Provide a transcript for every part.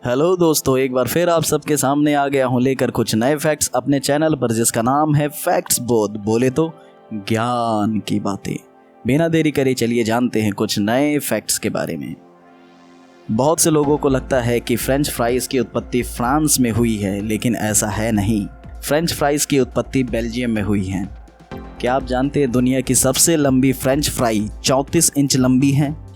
Hello दोस्तों, एक बार फिर आप सबके सामने आ गया हूँ लेकर कुछ नए फैक्ट्स अपने चैनल पर, जिसका नाम है फैक्ट्स बोध, बोले तो ज्ञान की बातें। बिना देरी करे चलिए जानते हैं कुछ नए फैक्ट्स के बारे में। बहुत से लोगों को लगता है कि फ्रेंच फ्राइज की उत्पत्ति फ्रांस में हुई है, लेकिन ऐसा है नहीं। फ्रेंच फ्राइज की उत्पत्ति बेल्जियम में हुई है। क्या आप जानते हैं दुनिया की सबसे लंबी फ्रेंच फ्राई 34 इंच लंबी है।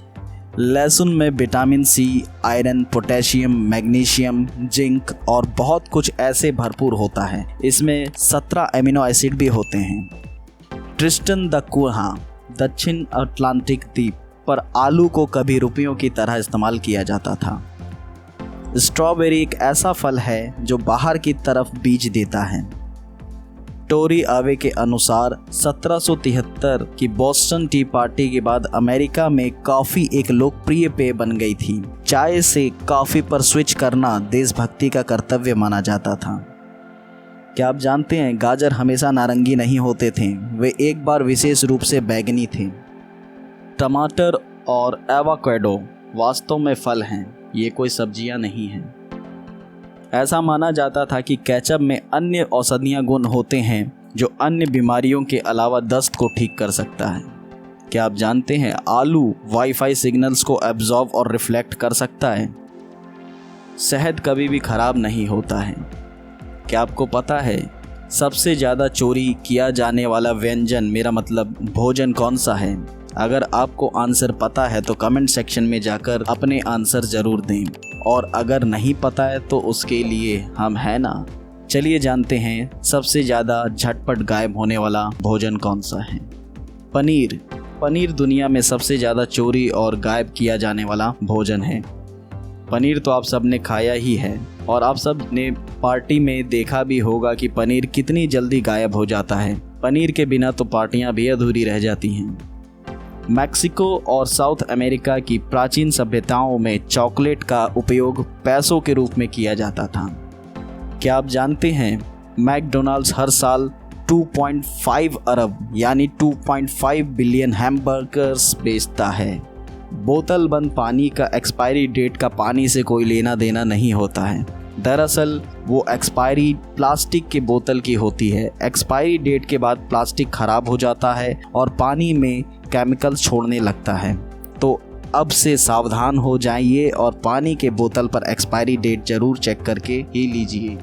लहसुन में vitamin C, iron, potassium, magnesium, zinc और बहुत कुछ ऐसे भरपूर होता है। इसमें 17 एमिनो एसिड भी होते हैं। ट्रिस्टन द कुहा दक्षिण अटलांटिक द्वीप पर आलू को कभी रुपयों की तरह इस्तेमाल किया जाता था। स्ट्रॉबेरी एक ऐसा फल है जो बाहर की तरफ बीज देता है। टोरी आवे के अनुसार 1773 की बोस्टन टी पार्टी के बाद अमेरिका में कॉफ़ी एक लोकप्रिय पेय बन गई थी। चाय से कॉफ़ी पर स्विच करना देशभक्ति का कर्तव्य माना जाता था। क्या आप जानते हैं गाजर हमेशा नारंगी नहीं होते थे, वे एक बार विशेष रूप से बैंगनी थे। टमाटर और एवोकाडो वास्तव में फल हैं, ये कोई सब्जियां नहीं हैं। ऐसा माना जाता था कि केचप में अन्य औषधीय गुण होते हैं जो अन्य बीमारियों के अलावा दस्त को ठीक कर सकता है। क्या आप जानते हैं आलू वाईफाई सिग्नल्स को एब्जॉर्ब और रिफ्लेक्ट कर सकता है। शहद कभी भी खराब नहीं होता है। क्या आपको पता है सबसे ज़्यादा चोरी किया जाने वाला व्यंजन, मेरा मतलब भोजन, कौन सा है? अगर आपको आंसर पता है तो कमेंट सेक्शन में जाकर अपने आंसर ज़रूर दें, और अगर नहीं पता है तो उसके लिए हम हैं ना। चलिए जानते हैं सबसे ज़्यादा झटपट गायब होने वाला भोजन कौन सा है। पनीर। पनीर दुनिया में सबसे ज़्यादा चोरी और गायब किया जाने वाला भोजन है। पनीर तो आप सब ने खाया ही है, और आप सब ने पार्टी में देखा भी होगा कि पनीर कितनी जल्दी गायब हो जाता है। पनीर के बिना तो पार्टियां भी अधूरी रह जाती हैं। मैक्सिको और साउथ अमेरिका की प्राचीन सभ्यताओं में चॉकलेट का उपयोग पैसों के रूप में किया जाता था। क्या आप जानते हैं मैकडॉनल्ड्स हर साल 2.5 अरब यानी 2.5 बिलियन हैमबर्गर्स बेचता है। बोतल बंद पानी का एक्सपायरी डेट का पानी से कोई लेना देना नहीं होता है। दरअसल वो एक्सपायरी प्लास्टिक के बोतल की होती है। एक्सपायरी डेट के बाद प्लास्टिक खराब हो जाता है और पानी में केमिकल छोड़ने लगता है। तो अब से सावधान हो जाइए और पानी के बोतल पर एक्सपायरी डेट जरूर चेक करके ही लीजिए।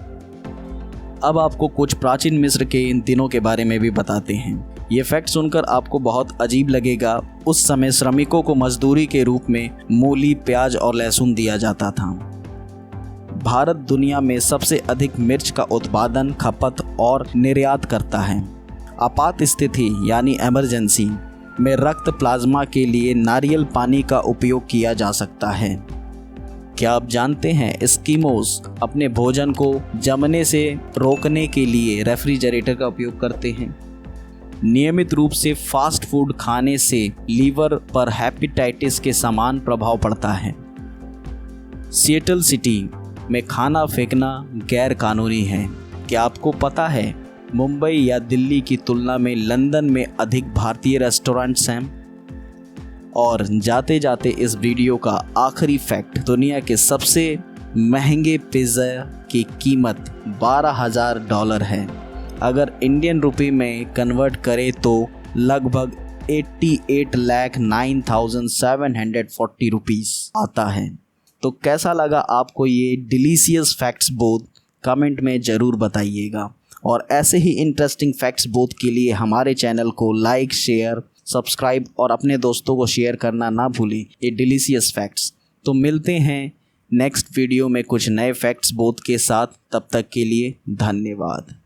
अब आपको कुछ प्राचीन मिस्र के इन दिनों के बारे में भी बताते हैं। ये फैक्ट सुनकर आपको बहुत अजीब लगेगा। उस समय श्रमिकों को मजदूरी के रूप में मूली, प्याज और लहसुन दिया जाता था। भारत दुनिया में सबसे अधिक मिर्च का उत्पादन, खपत और निर्यात करता है। आपात स्थिति यानी इमरजेंसी में रक्त प्लाज्मा के लिए नारियल पानी का उपयोग किया जा सकता है। क्या आप जानते हैं एस्किमोस अपने भोजन को जमने से रोकने के लिए रेफ्रिजरेटर का उपयोग करते हैं। नियमित रूप से फास्ट फूड खाने से लीवर पर हेपेटाइटिस के समान प्रभाव पड़ता है। सिएटल सिटी में खाना फेंकना गैर कानूनी है। क्या आपको पता है मुंबई या दिल्ली की तुलना में लंदन में अधिक भारतीय रेस्टोरेंट्स हैं? और जाते जाते इस वीडियो का आखिरी फैक्ट, दुनिया के सबसे महंगे पिज़्ज़ा की कीमत $12,000 है। अगर इंडियन रुपये में कन्वर्ट करें तो लगभग 88,09,740 रुपीस आता है। तो कैसा लगा आपको ये डिलीशियस फैक्ट्स बोध? कमेंट में ज़रूर बताइएगा। और ऐसे ही इंटरेस्टिंग फैक्ट्स बोध के लिए हमारे चैनल को लाइक, शेयर, सब्सक्राइब और अपने दोस्तों को शेयर करना ना भूलें। ये डिलीशियस फैक्ट्स। तो मिलते हैं नेक्स्ट वीडियो में कुछ नए फैक्ट्स बोध के साथ। तब तक के लिए धन्यवाद।